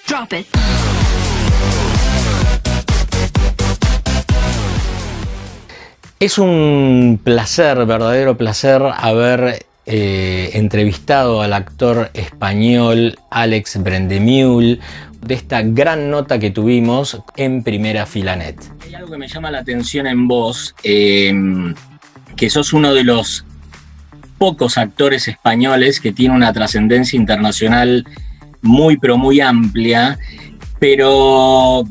Drop it. Es un placer, verdadero placer, haber entrevistado al actor español Alex Brendemiul de esta gran nota que tuvimos en Primera Filanet. Hay algo que me llama la atención en vos, que sos uno de los pocos actores españoles que tiene una trascendencia internacional muy pero muy amplia, pero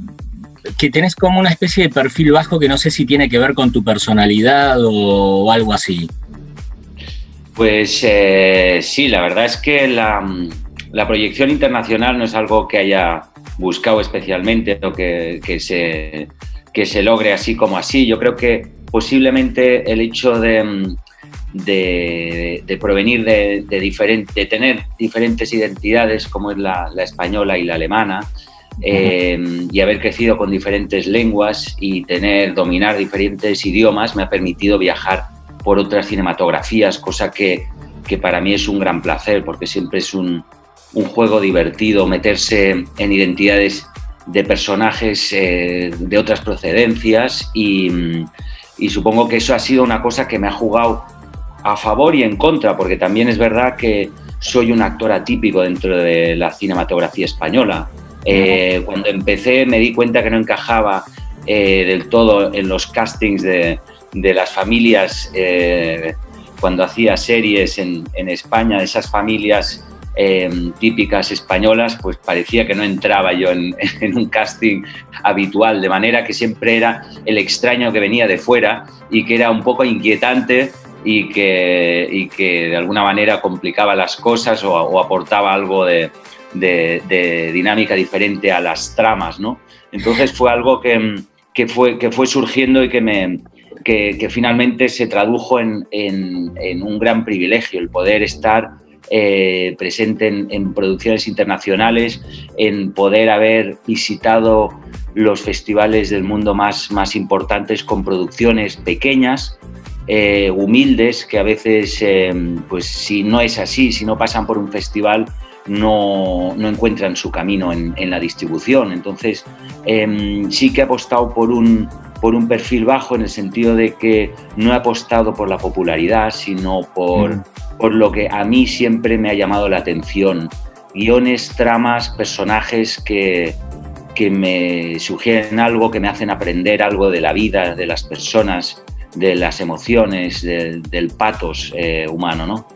que tenés como una especie de perfil bajo que no sé si tiene que ver con tu personalidad o algo así. Pues sí, la verdad es que la proyección internacional no es algo que haya buscado especialmente o que se logre así como así. Yo creo que posiblemente el hecho de provenir de tener diferentes identidades como es la española y la alemana, y haber crecido con diferentes lenguas y dominar diferentes idiomas me ha permitido viajar por otras cinematografías, cosa que para mí es un gran placer, porque siempre es un juego divertido meterse en identidades de personajes de otras procedencias y supongo que eso ha sido una cosa que me ha jugado a favor y en contra, porque también es verdad que soy un actor atípico dentro de la cinematografía española. Cuando empecé me di cuenta que no encajaba del todo en los castings de las familias, cuando hacía series en España, de esas familias típicas españolas, pues parecía que no entraba yo en un casting habitual, de manera que siempre era el extraño que venía de fuera y que era un poco inquietante y que de alguna manera complicaba las cosas o aportaba algo de dinámica diferente a las tramas, ¿no? Entonces fue algo que fue surgiendo y que finalmente se tradujo en un gran privilegio, el poder estar presente en producciones internacionales, en poder haber visitado los festivales del mundo más importantes con producciones pequeñas, humildes, que a veces, pues si no es así, si no pasan por un festival, no encuentran su camino en la distribución. Entonces, sí que he apostado por un perfil bajo, en el sentido de que no he apostado por la popularidad, sino por lo que a mí siempre me ha llamado la atención. Guiones, tramas, personajes que me sugieren algo, que me hacen aprender algo de la vida, de las personas, de las emociones, del pathos humano, ¿no?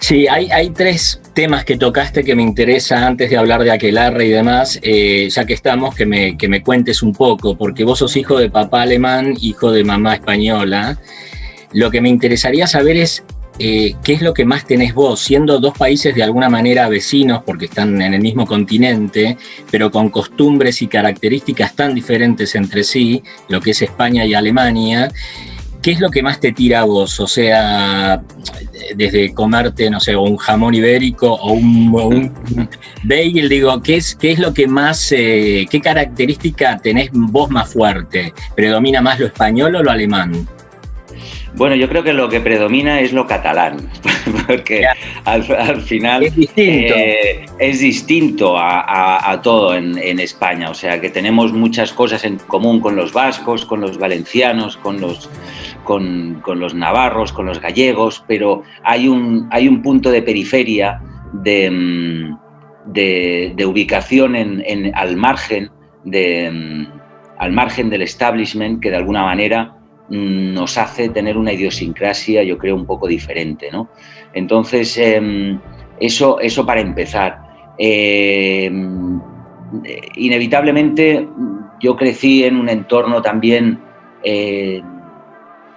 Sí, hay tres temas que tocaste que me interesa antes de hablar de Aquelarre y demás, ya que estamos, que me cuentes un poco, porque vos sos hijo de papá alemán, hijo de mamá española. Lo que me interesaría saber es qué es lo que más tenés vos, siendo dos países de alguna manera vecinos, porque están en el mismo continente, pero con costumbres y características tan diferentes entre sí, lo que es España y Alemania. ¿Qué es lo que más te tira a vos? O sea, desde comerte, no sé, un jamón ibérico o un bagel, digo, ¿qué es lo que más, qué característica tenés vos más fuerte? ¿Predomina más lo español o lo alemán? Bueno, yo creo que lo que predomina es lo catalán, porque al final es distinto a todo en España. O sea, que tenemos muchas cosas en común con los vascos, con los valencianos, con los navarros, con los gallegos, pero hay un punto de periferia, de ubicación al margen del establishment, que de alguna manera nos hace tener una idiosincrasia, yo creo, un poco diferente, ¿no? Entonces, eso para empezar. Inevitablemente, yo crecí en un entorno también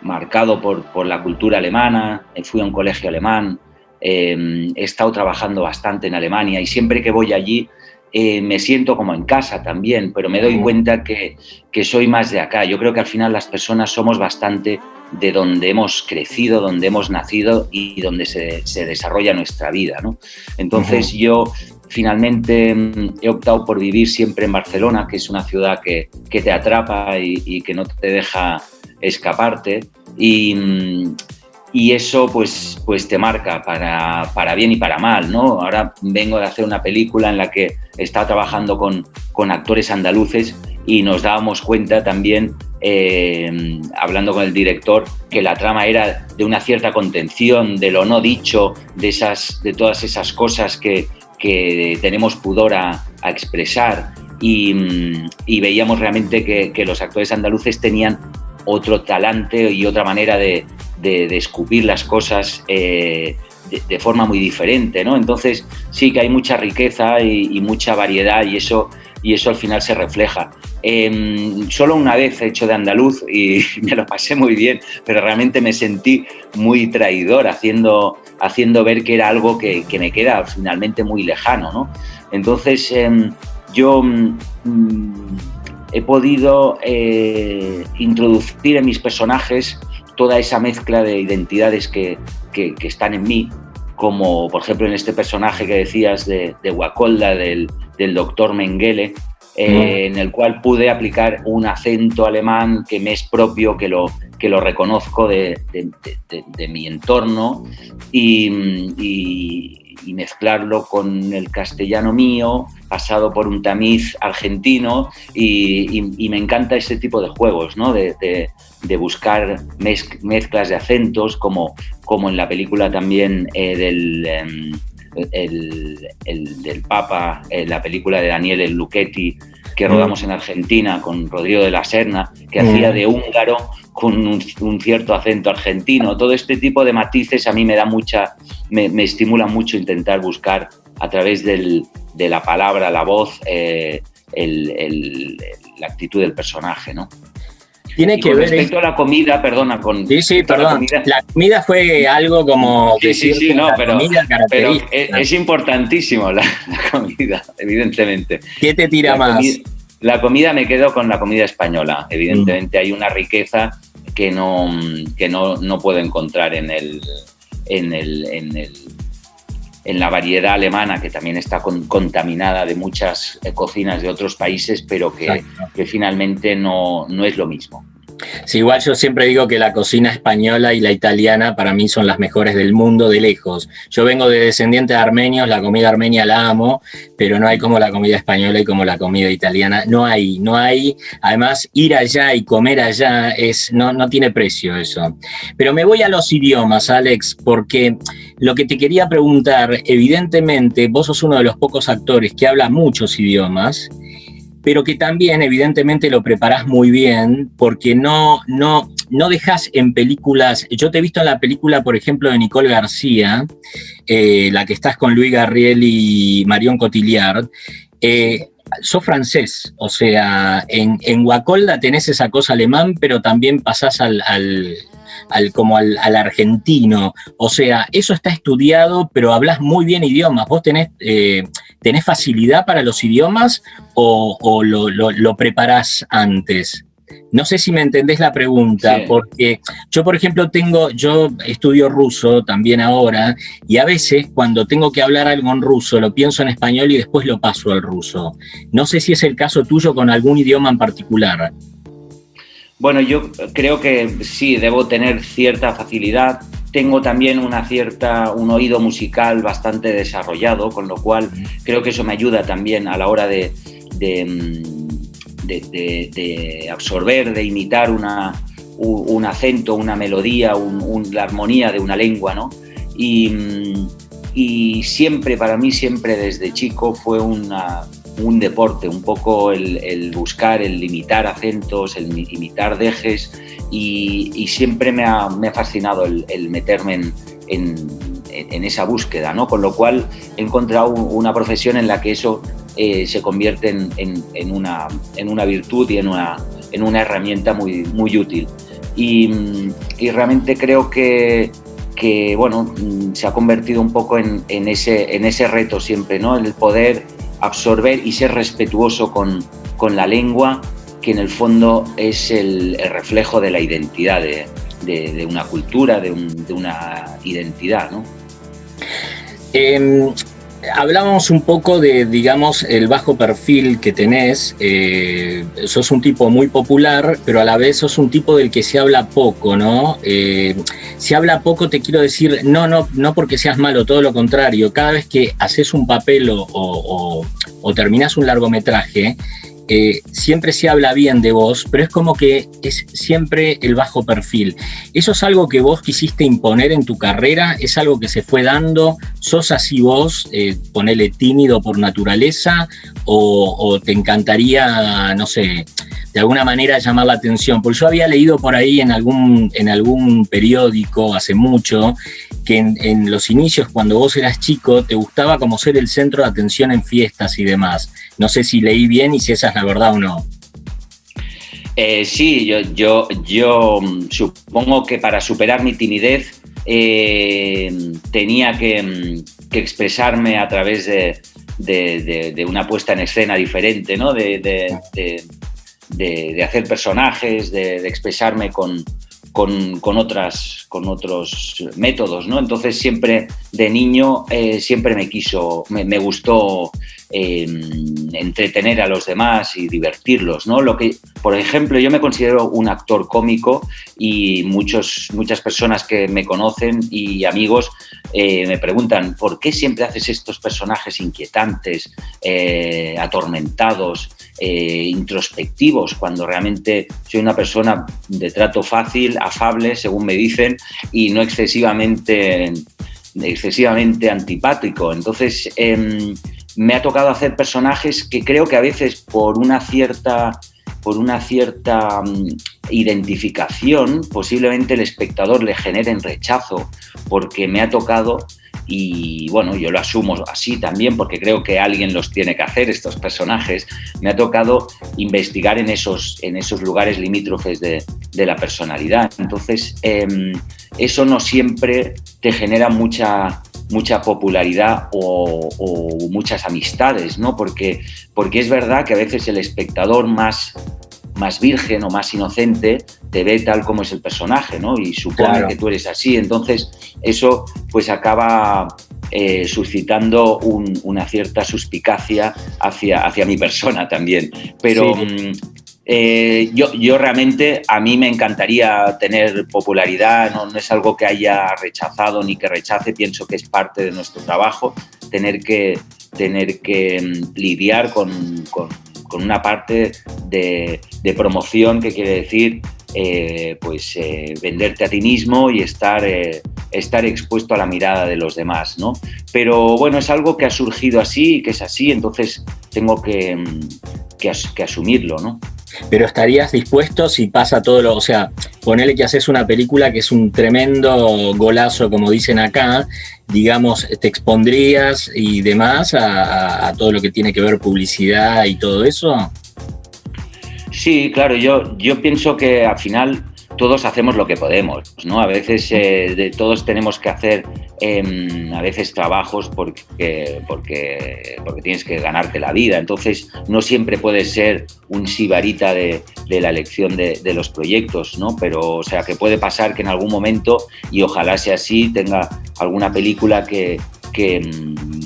marcado por la cultura alemana, fui a un colegio alemán, he estado trabajando bastante en Alemania y siempre que voy allí me siento como en casa también, pero me doy cuenta que soy más de acá. Yo creo que al final las personas somos bastante de donde hemos crecido, donde hemos nacido y donde se desarrolla nuestra vida, ¿no? Entonces yo finalmente he optado por vivir siempre en Barcelona, que es una ciudad que te atrapa y que no te deja escaparte. y eso pues te marca para bien y para mal, ¿no? Ahora vengo de hacer una película en la que estaba trabajando con actores andaluces y nos dábamos cuenta también, hablando con el director, que la trama era de una cierta contención, de lo no dicho, de todas esas cosas que tenemos pudor a expresar, y veíamos realmente que los actores andaluces tenían otro talante y otra manera de escupir las cosas de forma muy diferente, ¿no? Entonces sí que hay mucha riqueza y mucha variedad, y eso al final se refleja. Solo una vez he hecho de andaluz y me lo pasé muy bien, pero realmente me sentí muy traidor haciendo ver que era algo que me queda finalmente muy lejano, ¿no? Entonces yo he podido introducir en mis personajes toda esa mezcla de identidades que están en mí, como por ejemplo en este personaje que decías de Guacolda, del doctor Mengele, en el cual pude aplicar un acento alemán que me es propio, que lo reconozco de mi entorno, y mezclarlo con el castellano mío, pasado por un tamiz argentino, y me encanta ese tipo de juegos, ¿no? De buscar mezclas de acentos, como en la película también del Papa, la película de Daniele Lucchetti, que rodamos en Argentina con Rodrigo de la Serna, que hacía de húngaro con un cierto acento argentino. Todo este tipo de matices a mí me me estimula mucho intentar buscar a través de la palabra, la voz, la actitud del personaje, ¿no? Tiene que ver respecto a la comida, perdona, perdón. La comida fue algo como sí, no, pero es importantísimo la comida, evidentemente. ¿Qué te tira más? La comida, me quedo con la comida española. Evidentemente hay una riqueza que no puedo encontrar en la variedad alemana, que también está contaminada de muchas cocinas de otros países, pero que finalmente no es lo mismo. Sí, igual yo siempre digo que la cocina española y la italiana para mí son las mejores del mundo de lejos. Yo vengo de descendientes de armenios, la comida armenia la amo, pero no hay como la comida española y como la comida italiana. No hay. Además, ir allá y comer allá no tiene precio eso. Pero me voy a los idiomas, Alex, porque lo que te quería preguntar, evidentemente vos sos uno de los pocos actores que habla muchos idiomas, pero que también evidentemente lo preparás muy bien, porque no dejás en películas. Yo te he visto en la película, por ejemplo, de Nicole García, la que estás con Louis Garriel y Marion Cotillard. Sos francés, o sea, en Guacolda tenés esa cosa alemán, pero también pasás al argentino. O sea, eso está estudiado, pero hablas muy bien idiomas. ¿Vos tenés facilidad para los idiomas o lo preparás antes? No sé si me entendés la pregunta, sí. Porque yo, por ejemplo, yo estudio ruso también ahora, y a veces cuando tengo que hablar algo en ruso lo pienso en español y después lo paso al ruso. No sé si es el caso tuyo con algún idioma en particular. Bueno, yo creo que sí, debo tener cierta facilidad. Tengo también un oído musical bastante desarrollado, con lo cual creo que eso me ayuda también a la hora de absorber, de imitar un acento, una melodía, la armonía de una lengua, ¿no? Y siempre, para mí, siempre desde chico fue un deporte, un poco el buscar, el imitar acentos, el imitar dejes, y siempre me ha fascinado el meterme en esa búsqueda, ¿no? Con lo cual he encontrado una profesión en la que eso se convierte en una virtud y en una herramienta muy, muy útil. Y realmente creo que bueno, se ha convertido un poco en ese reto siempre, ¿no? El poder absorber y ser respetuoso con la lengua, que en el fondo es el reflejo de la identidad de una cultura, de una identidad, ¿no? Hablábamos un poco de, digamos, el bajo perfil que tenés. Sos un tipo muy popular, pero a la vez sos un tipo del que se habla poco, ¿no? Se habla poco, te quiero decir, no porque seas malo, todo lo contrario. Cada vez que haces un papel o terminás un largometraje, siempre se habla bien de vos, pero es como que es siempre el bajo perfil. ¿Eso es algo que vos quisiste imponer en tu carrera? ¿Es algo que se fue dando? ¿Sos así vos, ponele tímido por naturaleza? ¿O te encantaría, no sé, de alguna manera llamar la atención? Porque yo había leído por ahí en algún periódico hace mucho que en los inicios, cuando vos eras chico, te gustaba como ser el centro de atención en fiestas y demás. No sé si leí bien y si esa es la verdad o no. Sí, yo supongo que para superar mi timidez tenía que expresarme a través de una puesta en escena diferente, ¿no? De hacer personajes, de expresarme con otros métodos, ¿no? Entonces siempre de niño siempre me gustó entretener a los demás y divertirlos, ¿no? Por ejemplo, yo me considero un actor cómico y muchas personas que me conocen y amigos me preguntan ¿por qué siempre haces estos personajes inquietantes, atormentados, introspectivos, cuando realmente soy una persona de trato fácil, afable, según me dicen, y no excesivamente antipático? Entonces me ha tocado hacer personajes que creo que a veces por una cierta identificación posiblemente el espectador le genere rechazo, porque me ha tocado, y bueno, yo lo asumo así también porque creo que alguien los tiene que hacer, estos personajes, me ha tocado investigar en esos lugares limítrofes de la personalidad. Entonces eso no siempre te genera mucha popularidad o muchas amistades, ¿no? Porque es verdad que a veces el espectador más virgen o más inocente te ve tal como es el personaje, ¿no? Y supone que tú eres así. Entonces eso pues acaba suscitando una cierta suspicacia hacia mi persona también. Pero sí. Yo realmente, a mí me encantaría tener popularidad, no es algo que haya rechazado ni que rechace, pienso que es parte de nuestro trabajo, tener que lidiar con una parte de promoción, que quiere decir venderte a ti mismo y estar expuesto a la mirada de los demás, ¿no? Pero bueno, es algo que ha surgido así y que es así, entonces tengo que asumirlo, ¿no? Pero estarías dispuesto si pasa todo o sea, ponele que haces una película que es un tremendo golazo, como dicen acá, digamos, te expondrías y demás a todo lo que tiene que ver publicidad y todo eso. Sí, claro, yo pienso que al final todos hacemos lo que podemos, ¿no? A veces todos tenemos que hacer a veces trabajos porque tienes que ganarte la vida. Entonces no siempre puedes ser un sibarita de la elección de los proyectos, ¿no? Pero o sea, que puede pasar que en algún momento, y ojalá sea así, tenga alguna película que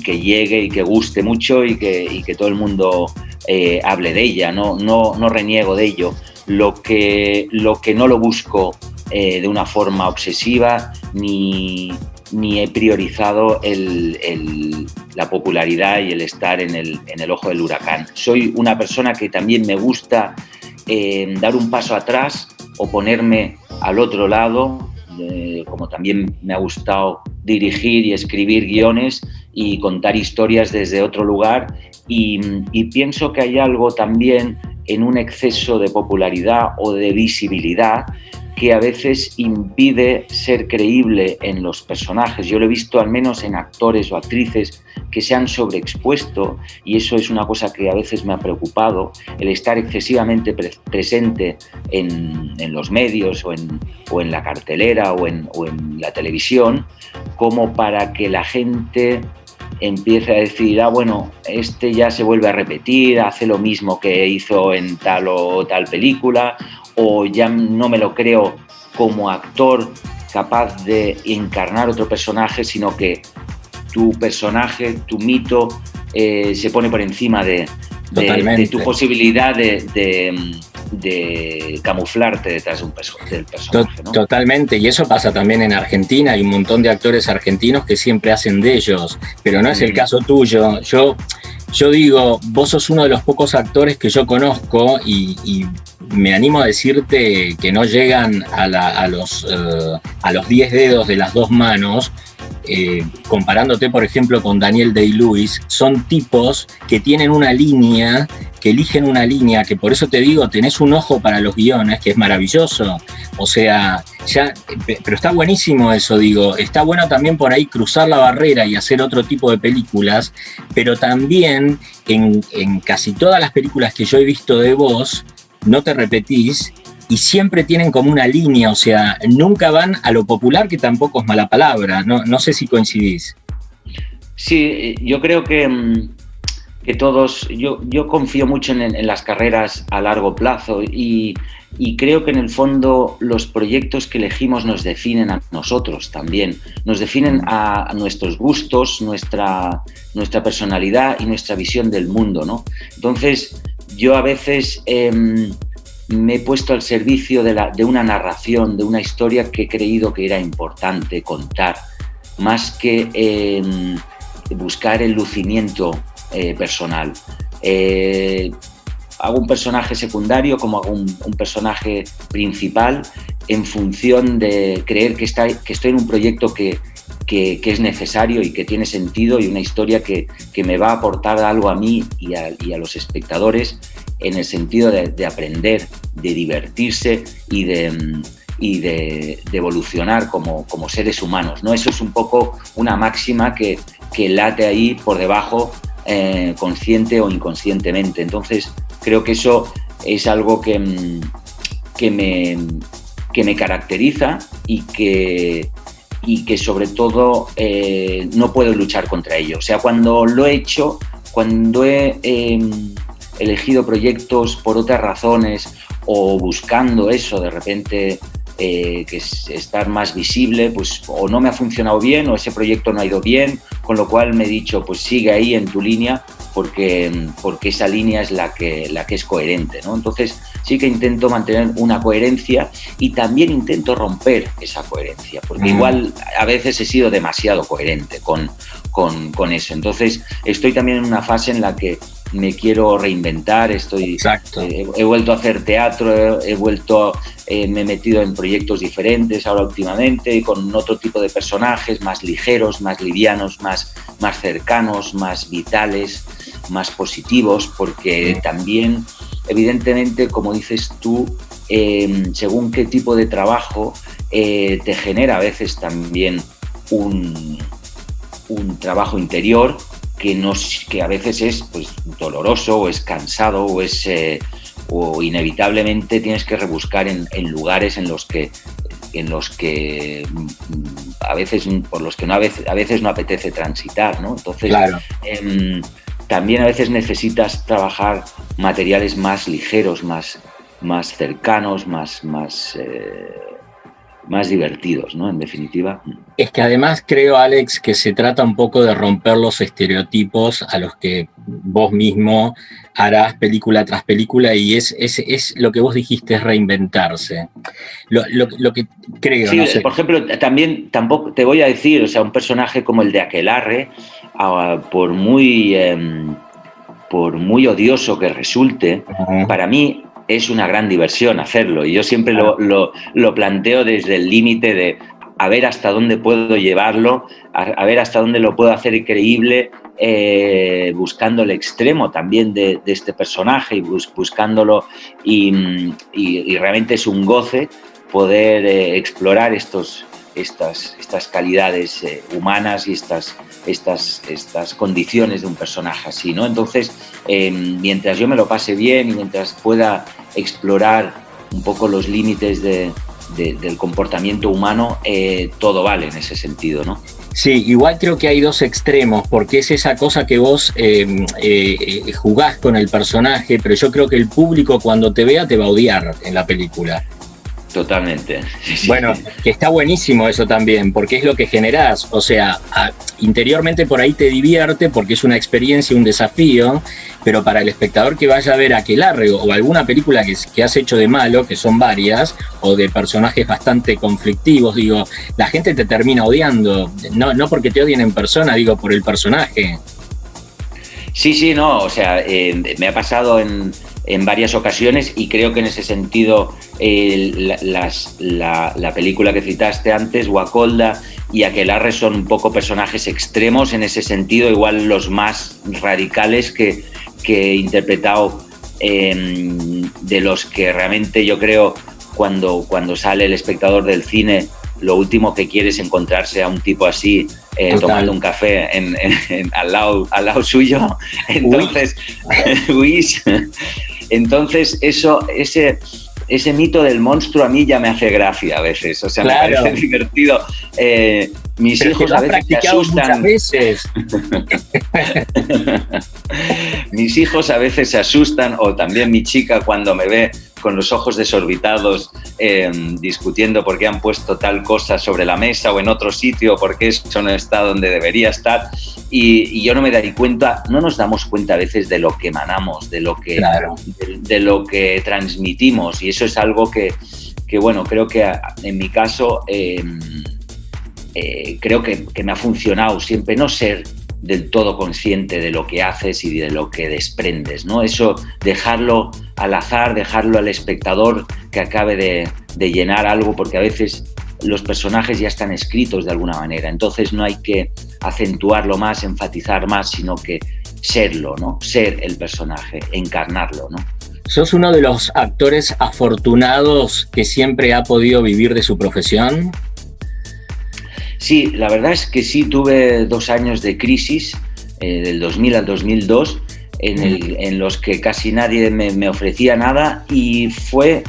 llegue y que guste mucho y que todo el mundo hable de ella. No reniego de ello. Lo que no lo busco de una forma obsesiva, ni he priorizado la popularidad y el estar en el ojo del huracán. Soy una persona que también me gusta dar un paso atrás o ponerme al otro lado, como también me ha gustado dirigir y escribir guiones y contar historias desde otro lugar, y pienso que hay algo también en un exceso de popularidad o de visibilidad que a veces impide ser creíble en los personajes. Yo lo he visto al menos en actores o actrices que se han sobreexpuesto, y eso es una cosa que a veces me ha preocupado, el estar excesivamente presente en los medios o en la cartelera o en la televisión, como para que la gente empiece a decir, bueno, este ya se vuelve a repetir, hace lo mismo que hizo en tal o tal película, o ya no me lo creo como actor capaz de encarnar otro personaje, sino que tu personaje, tu mito, se pone por encima de tu posibilidad de camuflarte detrás del personaje, ¿no? Totalmente, y eso pasa también en Argentina. Hay un montón de actores argentinos que siempre hacen de ellos, pero no es el caso tuyo. Yo digo, vos sos uno de los pocos actores que yo conozco y me animo a decirte que no llegan a los 10 dedos de las dos manos. Comparándote, por ejemplo, con Daniel Day-Lewis, son tipos que tienen una línea, que eligen una línea, que por eso te digo, tenés un ojo para los guiones, que es maravilloso. O sea, pero está buenísimo eso, digo. Está bueno también por ahí cruzar la barrera y hacer otro tipo de películas, pero también en casi todas las películas que yo he visto de vos, no te repetís, y siempre tienen como una línea, o sea, nunca van a lo popular, que tampoco es mala palabra. No sé si coincidís. Sí, yo creo que todos, yo confío mucho en las carreras a largo plazo y creo que en el fondo los proyectos que elegimos nos definen a nosotros también, nos definen a nuestros gustos, nuestra personalidad y nuestra visión del mundo, ¿no? Entonces, yo a veces me he puesto al servicio de una narración, de una historia que he creído que era importante contar, más que buscar el lucimiento personal. Hago un personaje secundario como hago un personaje principal en función de creer que estoy en un proyecto que es necesario y que tiene sentido, y una historia que me va a aportar algo a mí y a los espectadores, en el sentido de aprender, de divertirse y de evolucionar como seres humanos, ¿no? Eso es un poco una máxima que late ahí por debajo, consciente o inconscientemente. Entonces, creo que eso es algo que me caracteriza y que sobre todo no puedo luchar contra ello. O sea, cuando lo he hecho, cuando he elegido proyectos por otras razones o buscando eso, de repente que es estar más visible, pues o no me ha funcionado bien o ese proyecto no ha ido bien, con lo cual me he dicho, pues sigue ahí en tu línea porque esa línea es la que es coherente, ¿no? Entonces sí que intento mantener una coherencia y también intento romper esa coherencia, porque igual a veces he sido demasiado coherente con eso. Entonces estoy también en una fase en la que me quiero reinventar, he vuelto a hacer teatro, me he metido en proyectos diferentes ahora últimamente, con otro tipo de personajes, más ligeros, más livianos, más cercanos, más vitales, más positivos, porque también, evidentemente, como dices tú, según qué tipo de trabajo, te genera a veces también un trabajo interior que a veces es pues doloroso o es cansado o inevitablemente tienes que rebuscar en lugares en los que a veces a veces no apetece transitar, ¿no? Entonces, claro. También a veces necesitas trabajar materiales más ligeros, más cercanos, más divertidos, ¿no? En definitiva. Es que además creo, Alex, que se trata un poco de romper los estereotipos a los que vos mismo harás película tras película, y es lo que vos dijiste, es reinventarse. Lo que creo, sí, no sé. Por ejemplo, tampoco te voy a decir, o sea, un personaje como el de Aquelarre, por muy odioso que resulte, para mí es una gran diversión hacerlo, y yo siempre lo planteo desde el límite de a ver hasta dónde puedo llevarlo, a ver hasta dónde lo puedo hacer creíble, buscando el extremo también de este personaje y buscándolo, y realmente es un goce poder explorar estas calidades humanas y estas condiciones de un personaje así, ¿no? Entonces, mientras yo me lo pase bien y mientras pueda explorar un poco los límites del comportamiento humano, todo vale en ese sentido, ¿no? Sí, igual creo que hay dos extremos, porque es esa cosa que vos jugás con el personaje, pero yo creo que el público cuando te vea te va a odiar en la película. Totalmente. Sí. Bueno, que está buenísimo eso también, porque es lo que generás. O sea, interiormente por ahí te divierte porque es una experiencia, un desafío, pero para el espectador que vaya a ver Aquelarre o alguna película que has hecho de malo, que son varias, o de personajes bastante conflictivos, digo, la gente te termina odiando. No porque te odien en persona, digo, por el personaje. Sí, no, o sea, me ha pasado en varias ocasiones y creo que en ese sentido la película que citaste antes, Guacolda y Aquelarre, son un poco personajes extremos en ese sentido, igual los más radicales que he interpretado, de los que realmente yo creo cuando sale el espectador del cine, lo último que quiere es encontrarse a un tipo así tomando un café al lado suyo. Entonces, entonces ese mito del monstruo a mí ya me hace gracia a veces, o sea, claro. Me parece divertido. Mis Pero hijos a veces se asustan. Mis hijos a veces se asustan, o también mi chica cuando me ve con los ojos desorbitados discutiendo por qué han puesto tal cosa sobre la mesa o en otro sitio, porque eso no está donde debería estar, y yo no me daré cuenta, no nos damos cuenta a veces de lo que emanamos, de lo que, claro. de lo que transmitimos, y eso es algo que bueno, creo que en mi caso creo que me ha funcionado siempre, no ser del todo consciente de lo que haces y de lo que desprendes, ¿no? Eso, dejarlo al azar, dejarlo al espectador que acabe de llenar algo, porque a veces los personajes ya están escritos de alguna manera, entonces no hay que acentuarlo más, enfatizar más, sino que serlo, ¿no? Ser el personaje, encarnarlo, ¿no? ¿Sos uno de los actores afortunados que siempre ha podido vivir de su profesión? Sí, la verdad es que sí, tuve 2 años de crisis, del 2000 al 2002, en los que casi nadie me ofrecía nada, y fue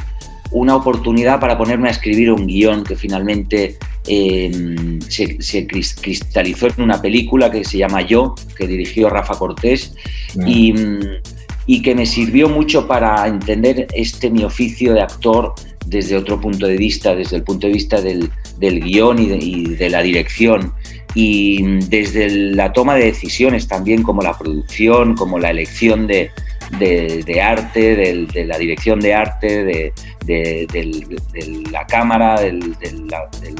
una oportunidad para ponerme a escribir un guión que finalmente se cristalizó en una película que se llama Yo, que dirigió Rafa Cortés, y que me sirvió mucho para entender mi oficio de actor desde otro punto de vista, desde el punto de vista del guión y de la dirección, y desde la toma de decisiones también, como la producción, como la elección de arte, de la dirección de arte, de la cámara, del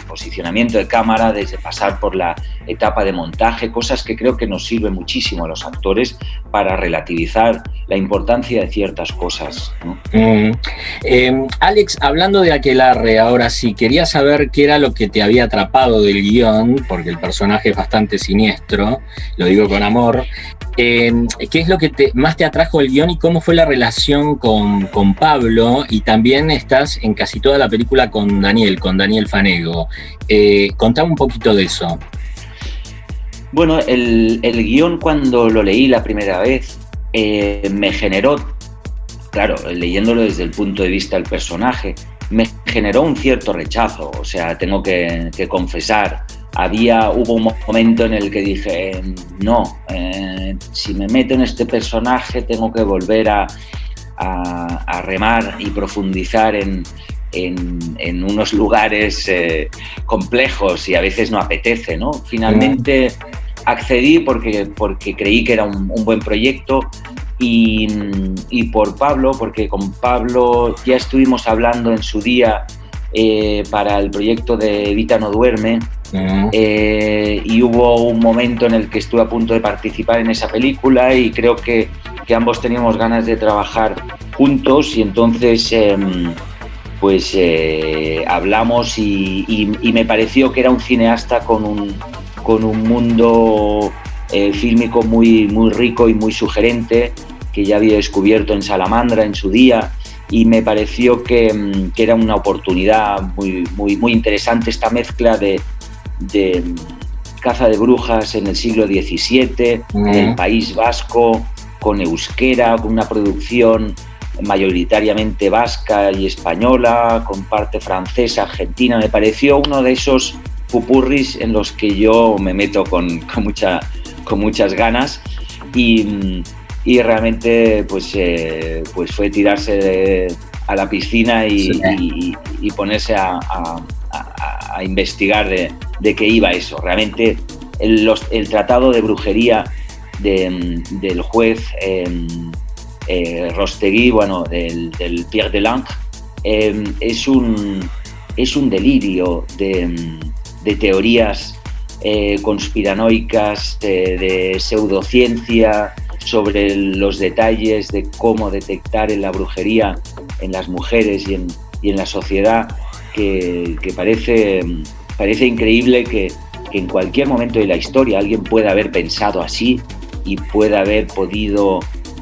posicionamiento de cámara, desde pasar por la etapa de montaje, cosas que creo que nos sirven muchísimo a los actores para relativizar la importancia de ciertas cosas, ¿no? Alex, hablando de Aquelarre, ahora sí, quería saber qué era lo que te había atrapado del guión, porque el personaje es bastante siniestro, lo digo con amor. ¿Qué es lo que más te atrajo el guión y cómo fue la relación con Pablo? Y también estás en casi toda la película con Daniel Fanego. Contame un poquito de eso. Bueno, el guión, cuando lo leí la primera vez, me generó, claro, leyéndolo desde el punto de vista del personaje, me generó un cierto rechazo, o sea, tengo que confesar. Hubo un momento en el que dije, no, si me meto en este personaje tengo que volver a remar y profundizar en unos lugares complejos, y a veces no apetece, ¿no? Finalmente accedí porque creí que era un buen proyecto, y por Pablo, porque con Pablo ya estuvimos hablando en su día para el proyecto de Evita no duerme, y hubo un momento en el que estuve a punto de participar en esa película, y creo que ambos teníamos ganas de trabajar juntos, y entonces hablamos y me pareció que era un cineasta con un mundo fílmico muy, muy rico y muy sugerente, que ya había descubierto en Salamandra en su día, y me pareció que era una oportunidad muy, muy, muy interesante esta mezcla de caza de brujas en el siglo XVII, en el País Vasco, con euskera, con una producción mayoritariamente vasca y española, con parte francesa, argentina. Me pareció uno de esos pupurris en los que yo me meto con muchas ganas, y realmente pues fue tirarse a la piscina Sí. y ponerse a investigar de qué iba eso. Realmente el tratado de brujería del juez Rostegui, bueno, del Pierre Delangle, es un delirio de teorías conspiranoicas, de pseudociencia sobre los detalles de cómo detectar en la brujería en las mujeres y en la sociedad, que parece increíble que en cualquier momento de la historia alguien pueda haber pensado así y pueda haber podido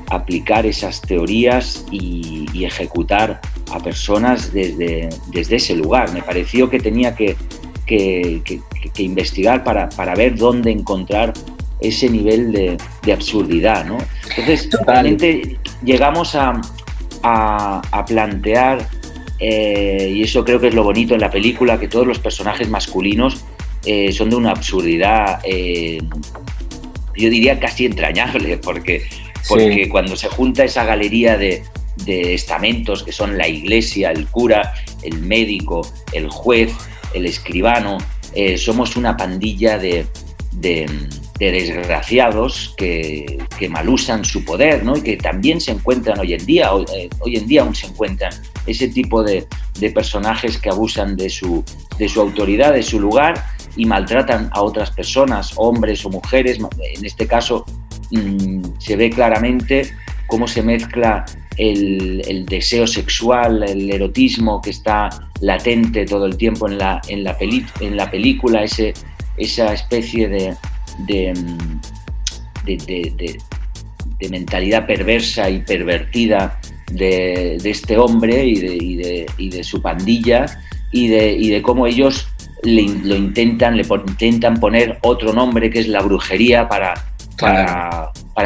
aplicar esas teorías y ejecutar a personas desde ese lugar. Me pareció que tenía que investigar para ver dónde encontrar ese nivel de absurdidad, ¿no? Entonces, realmente llegamos a plantear, y eso creo que es lo bonito en la película, que todos los personajes masculinos son de una absurdidad, yo diría casi entrañable, porque Sí. cuando se junta esa galería de estamentos que son la iglesia, el cura, el médico, el juez, el escribano, somos una pandilla de desgraciados que malusan su poder, ¿no? Y que también se encuentran hoy en día aún se encuentran ese tipo de personajes que abusan de su autoridad, de su lugar, y maltratan a otras personas, hombres o mujeres. En este caso se ve claramente cómo se mezcla el deseo sexual, el erotismo que está latente todo el tiempo en la película, esa especie de mentalidad perversa y pervertida de este hombre y de su pandilla, y de cómo ellos le intentan poner otro nombre, que es la brujería, para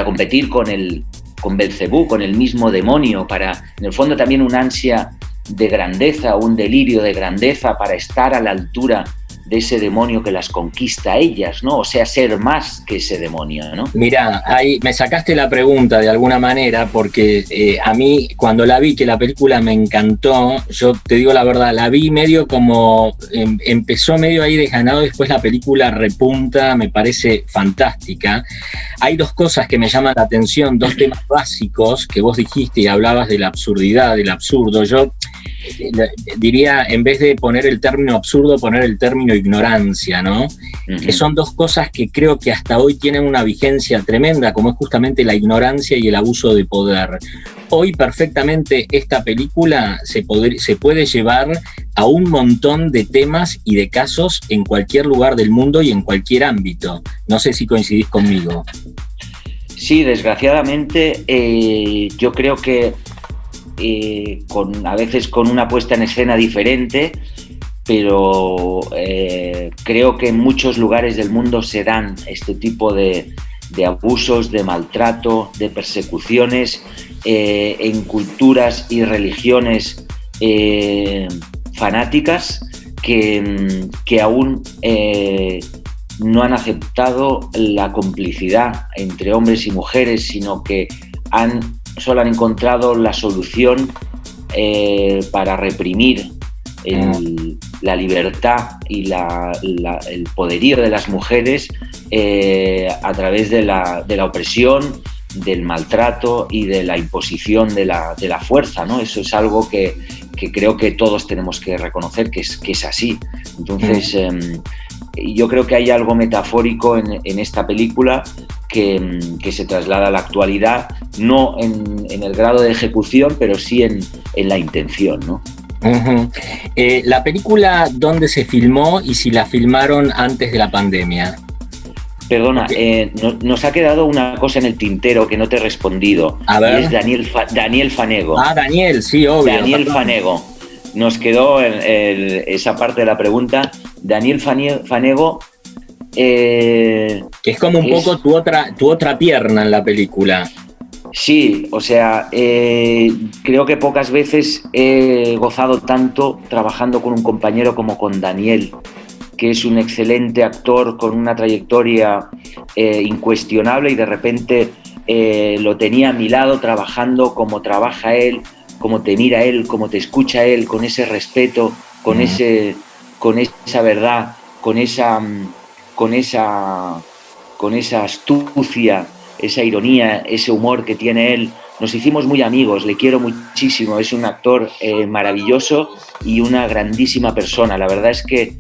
competir con Belcebú, con el mismo demonio, en el fondo también una ansia de grandeza, un delirio de grandeza para estar a la altura de ese demonio que las conquista a ellas, ¿no? O sea, ser más que ese demonio, ¿no? Mirá, ahí me sacaste la pregunta de alguna manera, porque a mí cuando la vi, que la película me encantó, yo te digo la verdad, la vi medio como, empezó medio ahí desganado, después la película repunta, me parece fantástica. Hay dos cosas que me llaman la atención, dos temas básicos que vos dijiste y hablabas de la absurdidad, del absurdo. Yo diría, en vez de poner el término absurdo, poner el término ignorancia, ¿no? Que son dos cosas que creo que hasta hoy tienen una vigencia tremenda, como es justamente la ignorancia y el abuso de poder. Hoy perfectamente esta película se puede llevar a un montón de temas y de casos en cualquier lugar del mundo y en cualquier ámbito. No sé si coincidís conmigo. Sí, desgraciadamente, yo creo que a veces con una puesta en escena diferente, pero creo que en muchos lugares del mundo se dan este tipo de abusos, de maltrato, de persecuciones, en culturas y religiones fanáticas que aún no han aceptado la complicidad entre hombres y mujeres, sino que solo han encontrado la solución para reprimir la libertad y el poderío de las mujeres a través de la opresión, del maltrato y de la imposición de la fuerza, ¿no? Eso es algo que creo que todos tenemos que reconocer que es así. Entonces, yo creo que hay algo metafórico en esta película que se traslada a la actualidad, no en el grado de ejecución, pero sí en la intención, ¿no? Uh-huh. La película, ¿dónde se filmó y si la filmaron antes de la pandemia? Perdona, nos ha quedado una cosa en el tintero que no te he respondido. A ver. Y es Daniel Fanego. Ah, Daniel, sí, obvio. Daniel Fanego. Nos quedó esa parte de la pregunta. Daniel Fanego. Que es como un poco tu otra pierna en la película. Sí, o sea, creo que pocas veces he gozado tanto trabajando con un compañero como con Daniel, que es un excelente actor con una trayectoria incuestionable, y de repente lo tenía a mi lado trabajando como trabaja él, cómo te mira él, cómo te escucha él, con ese respeto, con esa verdad, con esa astucia, esa ironía, ese humor que tiene él. Nos hicimos muy amigos, le quiero muchísimo, es un actor maravilloso y una grandísima persona. La verdad es que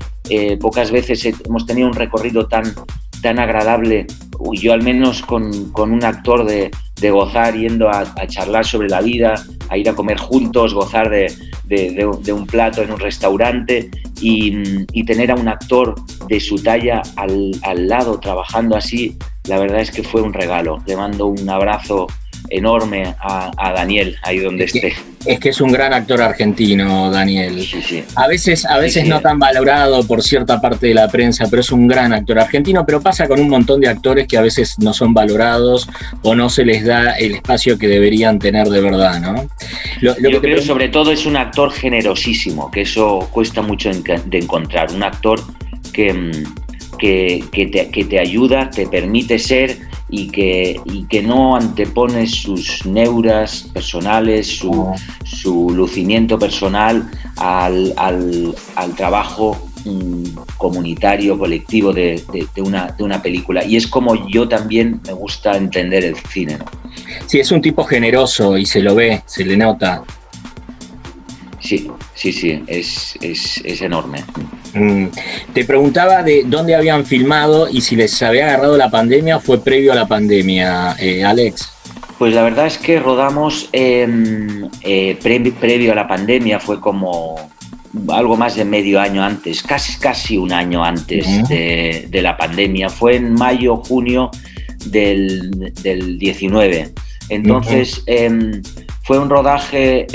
pocas veces hemos tenido un recorrido tan agradable, yo al menos con un actor de gozar yendo a charlar sobre la vida, a ir a comer juntos, gozar de un plato en un restaurante y tener a un actor de su talla al lado trabajando así, la verdad es que fue un regalo. Le mando un abrazo enorme a Daniel, ahí donde esté. Es que es un gran actor argentino, Daniel. Sí. A veces no tan valorado por cierta parte de la prensa, pero es un gran actor argentino, pero pasa con un montón de actores que a veces no son valorados o no se les da el espacio que deberían tener de verdad, ¿no? Yo creo sobre todo es un actor generosísimo, que eso cuesta mucho de encontrar. Un actor que te ayuda, te permite ser y que no antepone sus neuras personales, su lucimiento personal al trabajo comunitario, colectivo de una película. Y es como yo también me gusta entender el cine, ¿no? Sí, es un tipo generoso y se lo ve, se le nota. Sí, es enorme. Te preguntaba de dónde habían filmado y si les había agarrado la pandemia o fue previo a la pandemia, Alex. Pues la verdad es que rodamos previo a la pandemia, fue como algo más de medio año antes, casi un año antes de la pandemia. Fue en mayo, junio del 19. Entonces... Fue un rodaje,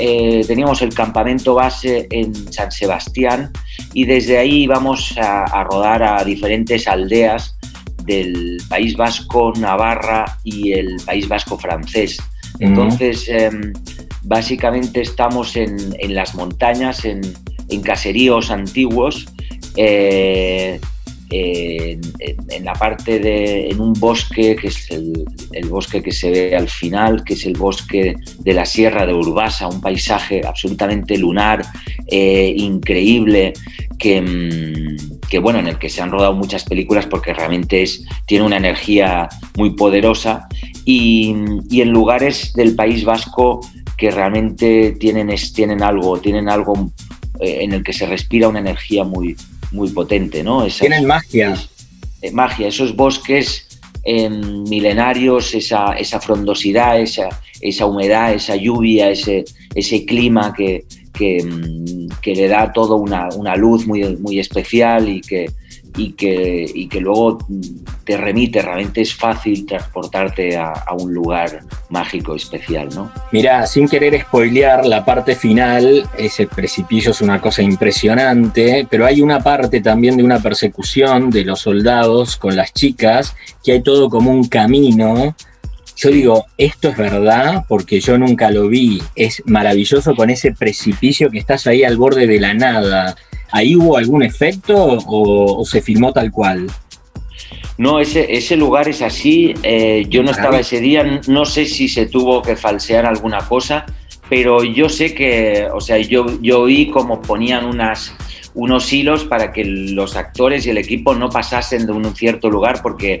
teníamos el campamento base en San Sebastián y desde ahí íbamos a rodar a diferentes aldeas del País Vasco, Navarra y el País Vasco francés. Entonces, básicamente estamos en las montañas, en caseríos antiguos, en la parte en un bosque que es el bosque que se ve al final, que es el bosque de la Sierra de Urbasa, un paisaje absolutamente lunar, increíble, que bueno, en el que se han rodado muchas películas porque realmente tiene una energía muy poderosa y en lugares del País Vasco que realmente tienen algo en el que se respira una energía muy potente, ¿no? Tienen magia. Magia, esos bosques milenarios, esa frondosidad, esa humedad, esa lluvia, ese clima que le da todo una luz muy especial y que luego te remite. Realmente es fácil transportarte a un lugar mágico, especial, ¿no? Mirá, sin querer spoilear la parte final, ese precipicio es una cosa impresionante, pero hay una parte también de una persecución de los soldados con las chicas, que hay todo como un camino. Yo digo, esto es verdad, porque yo nunca lo vi. Es maravilloso con ese precipicio que estás ahí al borde de la nada. ¿Ahí hubo algún efecto o se filmó tal cual? No, ese lugar es así. Yo no estaba ese día, no sé si se tuvo que falsear alguna cosa, pero yo sé que, o sea, yo oí como ponían unos hilos para que los actores y el equipo no pasasen de un cierto lugar porque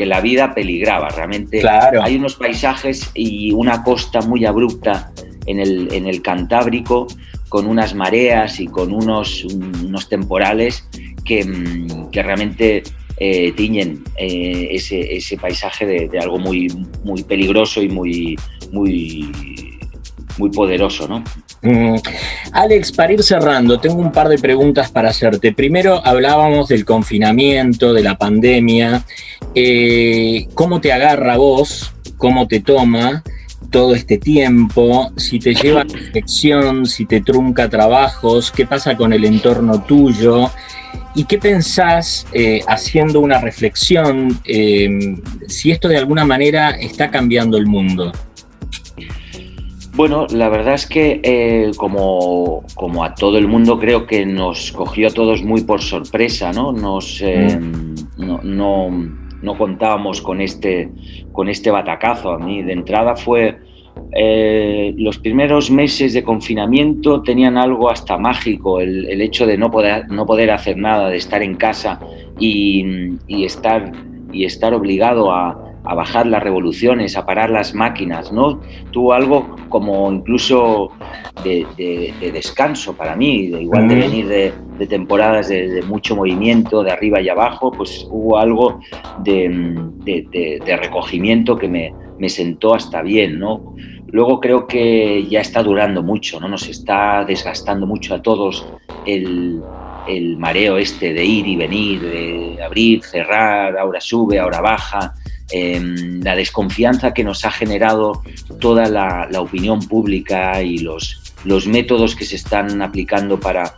la vida peligraba. Realmente hay unos paisajes y una costa muy abrupta en el Cantábrico, con unas mareas y con unos temporales que realmente tiñen ese paisaje de algo muy peligroso y muy poderoso, ¿no? Alex, para ir cerrando, tengo un par de preguntas para hacerte. Primero, hablábamos del confinamiento, de la pandemia. ¿Cómo te agarra a vos? ¿Cómo te toma todo este tiempo? Si te lleva a reflexión, si te trunca trabajos, ¿qué pasa con el entorno tuyo? ¿Y qué pensás, haciendo una reflexión, si esto de alguna manera está cambiando el mundo? Bueno, la verdad es que como a todo el mundo creo que nos cogió a todos muy por sorpresa, ¿no? No contábamos con este batacazo. A mí de entrada fue los primeros meses de confinamiento tenían algo hasta mágico, el hecho de no poder hacer nada, de estar en casa y estar obligado a bajar las revoluciones, a parar las máquinas, ¿no? Tuvo algo como incluso de descanso para mí, igual de venir de temporadas de mucho movimiento, de arriba y abajo, pues hubo algo de recogimiento que me sentó hasta bien, ¿no? Luego creo que ya está durando mucho, ¿no? Nos está desgastando mucho a todos el mareo de ir y venir, de abrir, cerrar, ahora sube, ahora baja. La desconfianza que nos ha generado toda la opinión pública y los métodos que se están aplicando para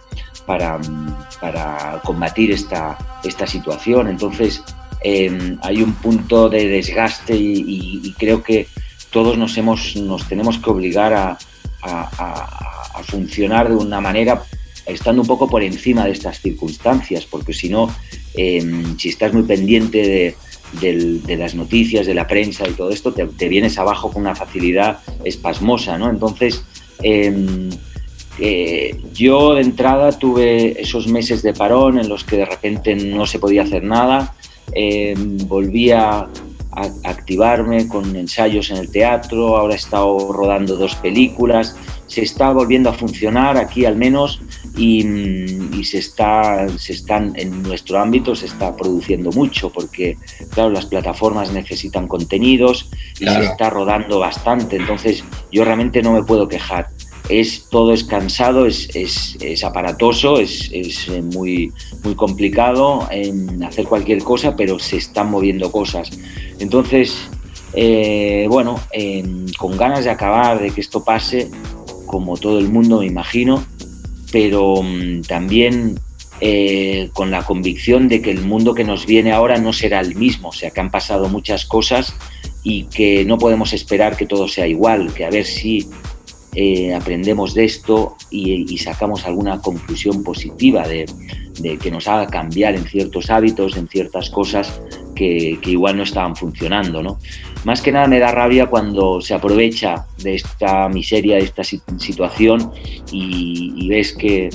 combatir esta situación. Entonces hay un punto de desgaste y creo que todos nos tenemos que obligar a funcionar de una manera estando un poco por encima de estas circunstancias, porque si no, si estás muy pendiente de las noticias, de la prensa y todo esto, te vienes abajo con una facilidad espasmosa, ¿no? Entonces, yo de entrada tuve esos meses de parón en los que de repente no se podía hacer nada, volví a activarme con ensayos en el teatro, ahora he estado rodando 2 películas, se está volviendo a funcionar aquí al menos y se están en nuestro ámbito se está produciendo mucho porque claro, las plataformas necesitan contenidos y se está rodando bastante, entonces yo realmente no me puedo quejar. Todo es cansado, es aparatoso, es muy, muy complicado en hacer cualquier cosa, pero se están moviendo cosas. Entonces, con ganas de acabar, de que esto pase, como todo el mundo me imagino, pero también con la convicción de que el mundo que nos viene ahora no será el mismo, o sea, que han pasado muchas cosas y que no podemos esperar que todo sea igual, que a ver si aprendemos de esto y sacamos alguna conclusión positiva de que nos haga cambiar en ciertos hábitos, en ciertas cosas que igual no estaban funcionando, ¿no? Más que nada me da rabia cuando se aprovecha de esta miseria, de esta situación y ves que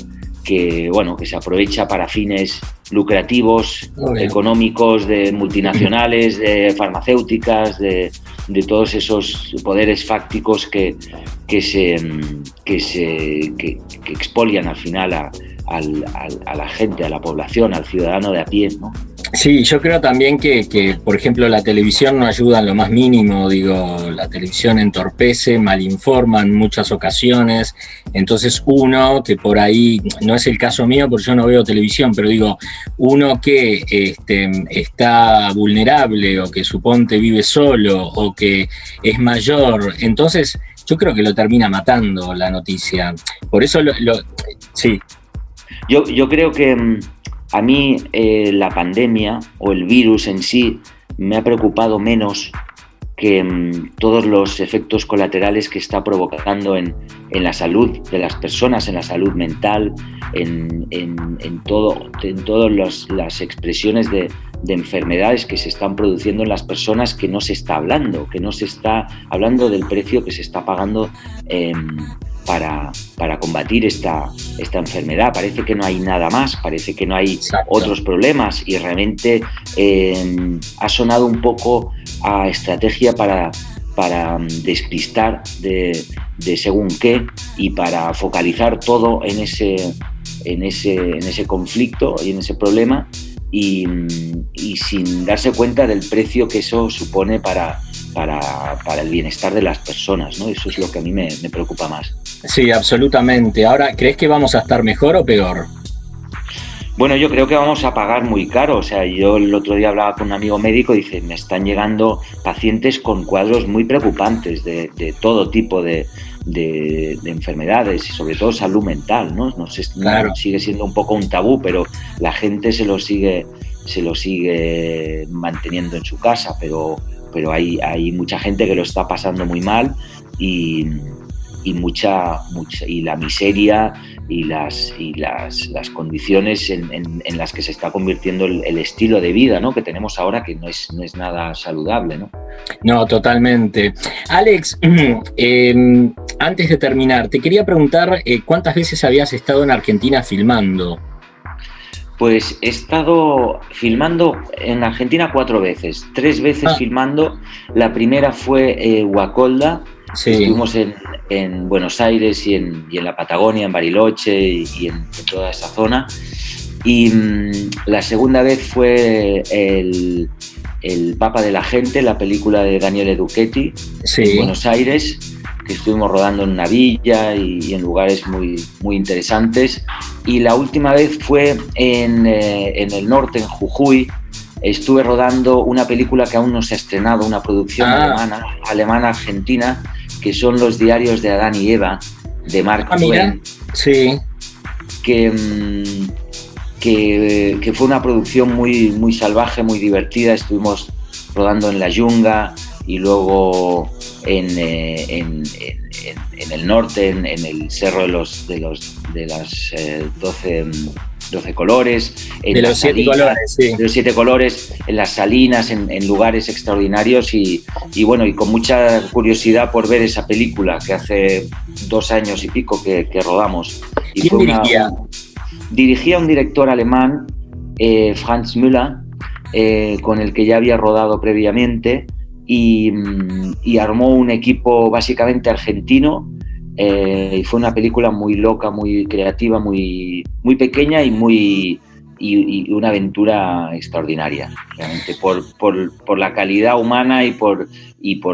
se aprovecha para fines lucrativos, económicos, de multinacionales, de farmacéuticas, de todos esos poderes fácticos que expolian al final a la gente, a la población, al ciudadano de a pie, ¿no? Sí, yo creo también que, por ejemplo, la televisión no ayuda en lo más mínimo, digo, la televisión entorpece, malinforma en muchas ocasiones, entonces uno que por ahí, no es el caso mío porque yo no veo televisión, pero digo, uno que está vulnerable o que suponte vive solo o que es mayor, entonces yo creo que lo termina matando la noticia, por eso sí. Yo creo que a mí la pandemia o el virus en sí me ha preocupado menos que todos los efectos colaterales que está provocando en la salud de las personas, en la salud mental, en todas las expresiones de enfermedades que se están produciendo en las personas que no se está hablando del precio que se está pagando para combatir esta enfermedad. Parece que no hay nada más, parece que no hay otros problemas y realmente ha sonado un poco a estrategia para despistar de según qué y para focalizar todo en ese conflicto y en ese problema y sin darse cuenta del precio que eso supone para el bienestar de las personas, ¿no? Eso es lo que a mí me preocupa más. Sí, absolutamente. Ahora, ¿crees que vamos a estar mejor o peor? Bueno, yo creo que vamos a pagar muy caro. O sea, yo el otro día hablaba con un amigo médico y dice, me están llegando pacientes con cuadros muy preocupantes de todo tipo de enfermedades y sobre todo salud mental, ¿no? No sé, claro. Sigue siendo un poco un tabú, pero la gente se lo sigue manteniendo en su casa, pero hay mucha gente que lo está pasando muy mal y y la miseria y las condiciones en las que se está convirtiendo el estilo de vida, ¿no?, que tenemos ahora, que no es nada saludable, ¿no? No, totalmente. Alex, antes de terminar, te quería preguntar ¿cuántas veces habías estado en Argentina filmando? Pues he estado filmando en Argentina 4 veces, 3 veces filmando. La primera fue Guacolda. Sí. Estuvimos en Buenos Aires y en la Patagonia, en Bariloche y en toda esa zona. Y la segunda vez fue el Papa de la Gente, la película de Daniele Duchetti, sí, en Buenos Aires, que estuvimos rodando en una villa y en lugares muy, muy interesantes. Y la última vez fue en el norte, en Jujuy. Estuve rodando una película que aún no se ha estrenado, una producción alemana-argentina, que son Los diarios de Adán y Eva, de Mark Twain. Sí. Que fue una producción muy, muy salvaje, muy divertida. Estuvimos rodando en la Yunga y luego en el norte, en el cerro de las 12 colores, de los 7 colores, sí. De los 7 colores, en las salinas, en lugares extraordinarios y bueno, y con mucha curiosidad por ver esa película que hace 2 años y pico que rodamos. Y ¿quién dirigía? Dirigía un director alemán, Franz Müller, con el que ya había rodado previamente, y armó un equipo básicamente argentino, y fue una película muy loca, muy creativa, muy, muy pequeña y una aventura extraordinaria, realmente, por la calidad humana y por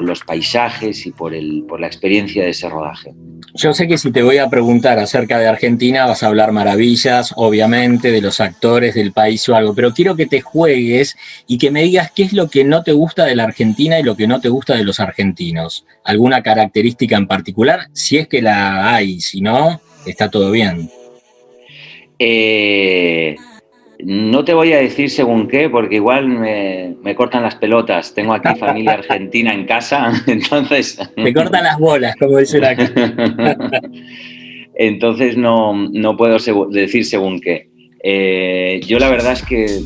los paisajes y por la experiencia de ese rodaje. Yo sé que si te voy a preguntar acerca de Argentina vas a hablar maravillas, obviamente, de los actores del país o algo, pero quiero que te juegues y que me digas qué es lo que no te gusta de la Argentina y lo que no te gusta de los argentinos. ¿Alguna característica en particular? Si es que la hay, si no, está todo bien. No te voy a decir según qué, porque igual me cortan las pelotas. Tengo aquí familia argentina en casa, entonces... Te cortan las bolas, como dicen aquí. Entonces no puedo decir según qué. Yo la verdad es que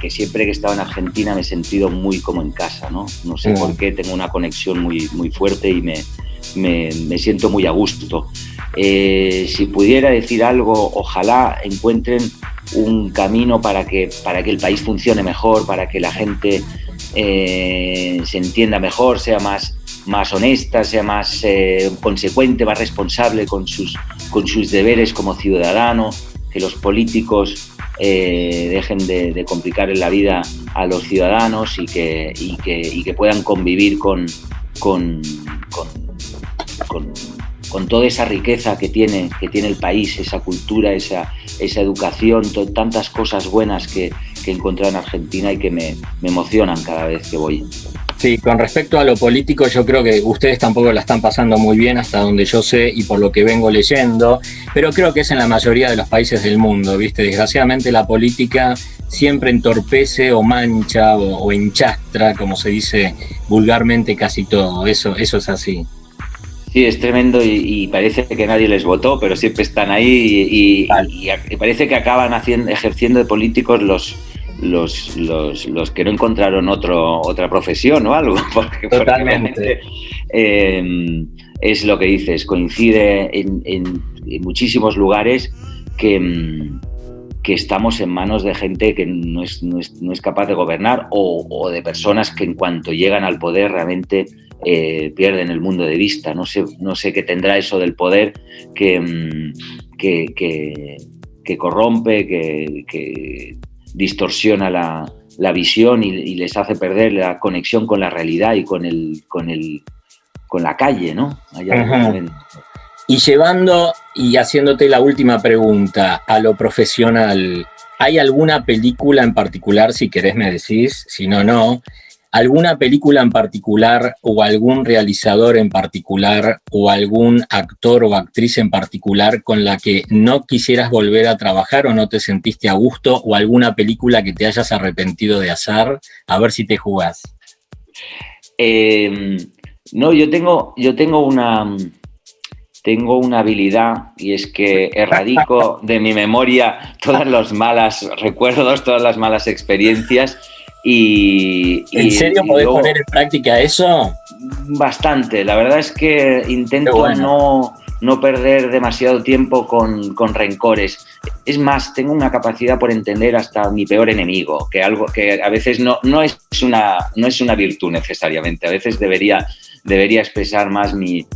siempre que he estado en Argentina me he sentido muy como en casa, ¿no? No sé por qué, tengo una conexión muy, muy fuerte y me siento muy a gusto. Si pudiera decir algo, ojalá encuentren un camino para que el país funcione mejor, para que la gente se entienda mejor, sea más honesta, sea más consecuente, más responsable con sus deberes como ciudadano, que los políticos dejen de complicar la vida a los ciudadanos y que puedan convivir con toda esa riqueza que tiene el país, esa cultura, esa educación, tantas cosas buenas que he encontrado en Argentina y que me emocionan cada vez que voy. Sí, con respecto a lo político, yo creo que ustedes tampoco la están pasando muy bien hasta donde yo sé y por lo que vengo leyendo, pero creo que es en la mayoría de los países del mundo, ¿viste? Desgraciadamente la política siempre entorpece o mancha o enchastra, como se dice vulgarmente, casi todo. Eso es así. Sí, es tremendo y parece que nadie les votó, pero siempre están ahí y parece que acaban ejerciendo de políticos los que no encontraron otra profesión o algo. Porque totalmente. Es lo que dices, coincide en muchísimos lugares que estamos en manos de gente que no es capaz de gobernar o de personas que en cuanto llegan al poder realmente pierden el mundo de vista. No sé qué tendrá eso del poder que corrompe, que distorsiona la visión y les hace perder la conexión con la realidad y con la calle, ¿no? Y llevando y haciéndote la última pregunta a lo profesional, ¿hay alguna película en particular, si querés me decís, si no, no, alguna película en particular o algún realizador en particular o algún actor o actriz en particular con la que no quisieras volver a trabajar o no te sentiste a gusto, o alguna película que te hayas arrepentido de hacer? A ver si te jugás. No, tengo una habilidad, y es que erradico de mi memoria todos los malos recuerdos, todas las malas experiencias. ¿En serio podés luego, poner en práctica eso? bastante. La verdad es que intento no perder demasiado tiempo con rencores. Es más, tengo una capacidad por entender hasta mi peor enemigo, que algo que a veces no es una virtud necesariamente. A veces debería expresar más mis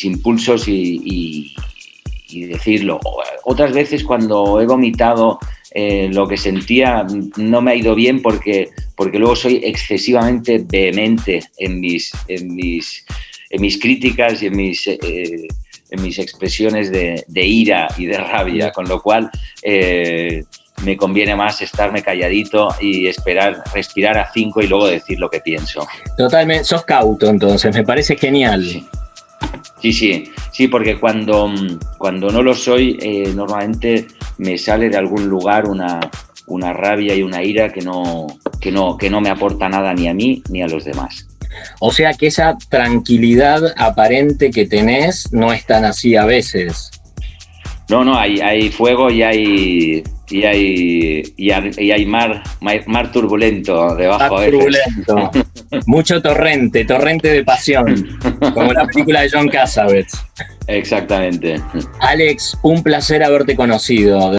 impulsos y decirlo. Otras veces, cuando he vomitado lo que sentía, no me ha ido bien porque luego soy excesivamente vehemente en mis críticas y en mis expresiones de ira y de rabia, con lo cual me conviene más estarme calladito y respirar a 5 y luego decir lo que pienso. Totalmente, sos cauto entonces, me parece genial. Sí, porque cuando no lo soy, normalmente me sale de algún lugar una rabia y una ira que no me aporta nada ni a mí ni a los demás. O sea que esa tranquilidad aparente que tenés no es tan así a veces. No, hay fuego y hay mar turbulento debajo. Mar turbulento. Mucho torrente de pasión, como la película de John Cassavetes. Exactamente. Alex, un placer haberte conocido.